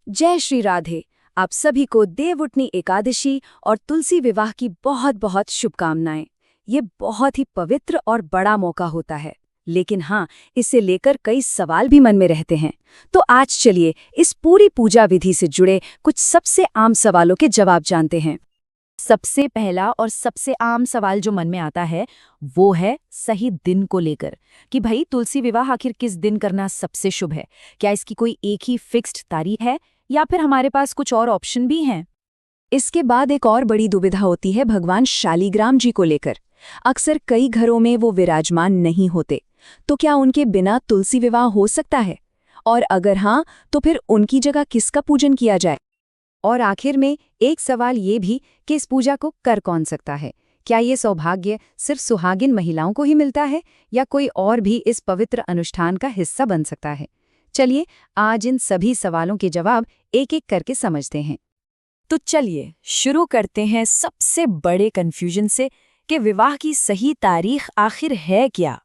जय श्री राधे। आप सभी को देवउठनी एकादशी और तुलसी विवाह की बहुत बहुत शुभकामनाएं। ये बहुत ही पवित्र और बड़ा मौका होता है, लेकिन हाँ, इसे लेकर कई सवाल भी मन में रहते हैं। तो आज चलिए इस पूरी पूजा विधि से जुड़े कुछ सबसे आम सवालों के जवाब जानते हैं। सबसे पहला और सबसे आम सवाल जो मन में आता है वो है सही दिन को लेकर कि भाई तुलसी विवाह आखिर किस दिन करना सबसे शुभ है। क्या इसकी कोई एक ही फिक्स्ड तारीख है या फिर हमारे पास कुछ और ऑप्शन भी हैं? इसके बाद एक और बड़ी दुविधा होती है भगवान शालीग्राम जी को लेकर। अक्सर कई घरों में वो विराजमान नहीं होते, तो क्या उनके बिना तुलसी विवाह हो सकता है? और अगर हाँ, तो फिर उनकी जगह किसका पूजन किया जाए? और आखिर में एक सवाल ये भी कि इस पूजा को कर कौन सकता है? क्या ये सौभाग्य सिर्फ सुहागिन महिलाओं को ही मिलता है या कोई और भी इस पवित्र अनुष्ठान का हिस्सा बन सकता है? चलिए आज इन सभी सवालों के जवाब एक एक करके समझते हैं। तो चलिए शुरू करते हैं सबसे बड़े कन्फ्यूजन से कि विवाह की सही तारीख आखिर है क्या।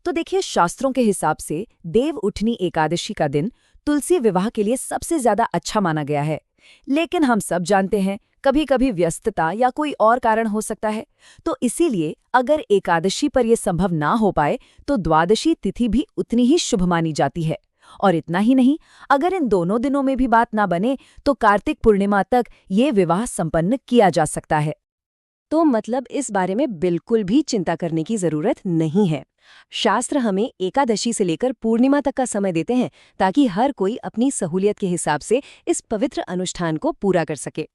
तो देखिए, शास्त्रों के हिसाब से देवउठनी एकादशी का दिन तुलसी विवाह के लिए सबसे ज्यादा अच्छा माना गया है। लेकिन हम सब जानते हैं कभी कभी व्यस्तता या कोई और कारण हो सकता है, तो इसीलिए अगर एकादशी पर यह संभव ना हो पाए तो द्वादशी तिथि भी उतनी ही शुभ मानी जाती है। और इतना ही नहीं, अगर इन दोनों दिनों में भी बात ना बने तो कार्तिक पूर्णिमा तक ये विवाह संपन्न किया जा सकता है। तो मतलब इस बारे में बिल्कुल भी चिंता करने की जरूरत नहीं है। शास्त्र हमें एकादशी से लेकर पूर्णिमा तक का समय देते हैं ताकि हर कोई अपनी सहूलियत के हिसाब से इस पवित्र अनुष्ठान को पूरा कर सके।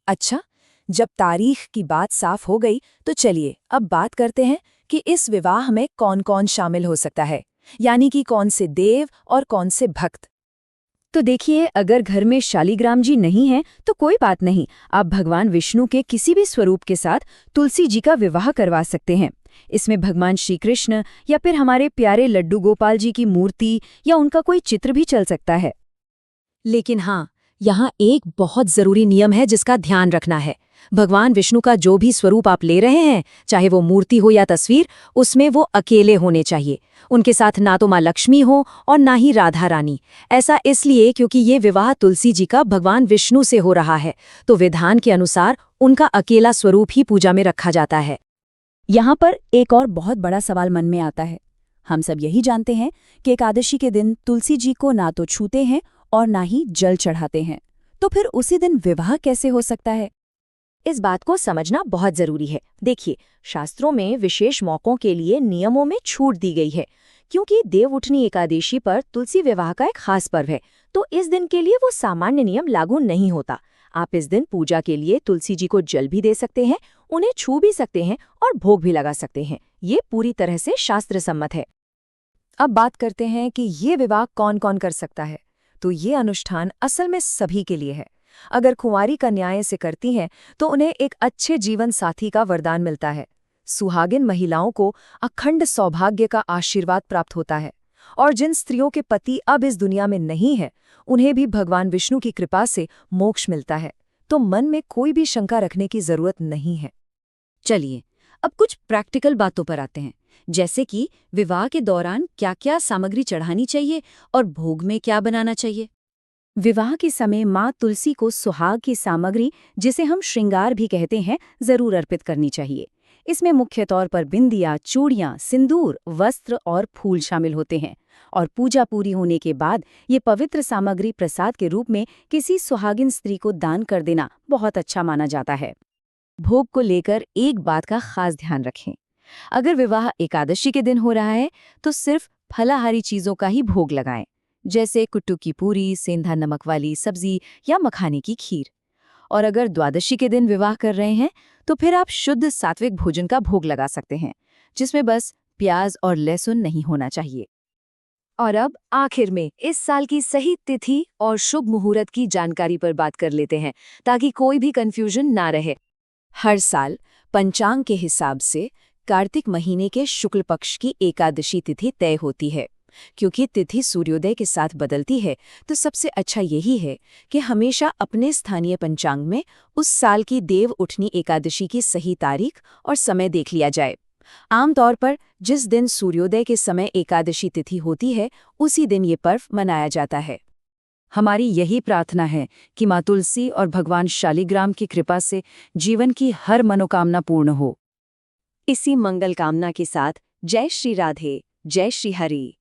अच्छा, जब तारीख की बात साफ हो गई तो चलिए अब बात करते हैं कि इस विवाह में कौन कौन शामिल हो सकता है, यानी कि कौन से देव और कौन से भक्त। तो देखिए, अगर घर में शालीग्राम जी नहीं हैं तो कोई बात नहीं, आप भगवान विष्णु के किसी भी स्वरूप के साथ तुलसी जी का विवाह करवा सकते हैं। इसमें भगवान श्री कृष्ण या फिर हमारे प्यारे लड्डू गोपाल जी की मूर्ति या उनका कोई चित्र भी चल सकता है। लेकिन हाँ, यहाँ एक बहुत जरूरी नियम है जिसका ध्यान रखना है। भगवान विष्णु का जो भी स्वरूप आप ले रहे हैं, चाहे वो मूर्ति हो या तस्वीर, उसमें वो अकेले होने चाहिए। उनके साथ ना तो माँ लक्ष्मी हो और ना ही राधा रानी। ऐसा इसलिए क्योंकि ये विवाह तुलसी जी का भगवान विष्णु से हो रहा है, तो विधान के अनुसार उनका अकेला स्वरूप ही पूजा में रखा जाता है। यहाँ पर एक और बहुत बड़ा सवाल मन में आता है। हम सब यही जानते हैं कि एकादशी के दिन तुलसी जी को ना तो छूते हैं और ना ही जल चढ़ाते हैं, तो फिर उसी दिन विवाह कैसे हो सकता है? इस बात को समझना बहुत जरूरी है। देखिए, शास्त्रों में विशेष मौकों के लिए नियमों में छूट दी गई है, क्योंकि देवउठनी एकादशी पर तुलसी विवाह का एक खास पर्व है, तो इस दिन के लिए वो सामान्य नियम लागू नहीं होता। आप इस दिन पूजा के लिए तुलसी जी को जल भी दे सकते हैं, उन्हें छू भी सकते हैं और भोग भी लगा सकते हैं। ये पूरी तरह से शास्त्र सम्मत है। अब बात करते हैं कि ये विवाह कौन कौन कर सकता है। तो ये अनुष्ठान असल में सभी के लिए है। अगर कुंवारी कन्याएं इसे करती हैं तो उन्हें एक अच्छे जीवन साथी का वरदान मिलता है। सुहागिन महिलाओं को अखंड सौभाग्य का आशीर्वाद प्राप्त होता है। और जिन स्त्रियों के पति अब इस दुनिया में नहीं है, उन्हें भी भगवान विष्णु की कृपा से मोक्ष मिलता है। तो मन में कोई भी शंका रखने की जरूरत नहीं है। चलिए अब कुछ प्रैक्टिकल बातों पर आते हैं, जैसे कि विवाह के दौरान क्या क्या सामग्री चढ़ानी चाहिए और भोग में क्या बनाना चाहिए। विवाह के समय माँ तुलसी को सुहाग की सामग्री, जिसे हम श्रृंगार भी कहते हैं, जरूर अर्पित करनी चाहिए। इसमें मुख्य तौर पर बिंदिया, चूड़ियाँ, सिंदूर, वस्त्र और फूल शामिल होते हैं। और पूजा पूरी होने के बाद ये पवित्र सामग्री प्रसाद के रूप में किसी सुहागिन स्त्री को दान कर देना बहुत अच्छा माना जाता है। भोग को लेकर एक बात का खास ध्यान रखें। अगर विवाह एकादशी के दिन हो रहा है तो सिर्फ फलाहारी चीजों का ही भोग लगाएं, जैसे कुट्टू की पूरी, सेंधा नमक वाली सब्जी या मखाने की खीर। और अगर द्वादशी के दिन विवाह कर रहे हैं तो फिर आप शुद्ध सात्विक भोजन का भोग लगा सकते हैं, जिसमें बस प्याज और लहसुन नहीं होना चाहिए। और अब आखिर में इस साल की सही तिथि और शुभ मुहूर्त की जानकारी पर बात कर लेते हैं, ताकि कोई भी कंफ्यूजन ना रहे। हर साल पंचांग के हिसाब से कार्तिक महीने के शुक्ल पक्ष की एकादशी तिथि तय होती है। क्योंकि तिथि सूर्योदय के साथ बदलती है, तो सबसे अच्छा यही है कि हमेशा अपने स्थानीय पंचांग में उस साल की देव उठनी एकादशी की सही तारीख और समय देख लिया जाए। आमतौर पर जिस दिन सूर्योदय के समय एकादशी तिथि होती है, उसी दिन ये पर्व मनाया जाता है। हमारी यही प्रार्थना है कि माँ तुलसी और भगवान शालिग्राम की कृपा से जीवन की हर मनोकामना पूर्ण हो। इसी मंगल कामना के साथ जय श्री राधे, जय श्री हरि।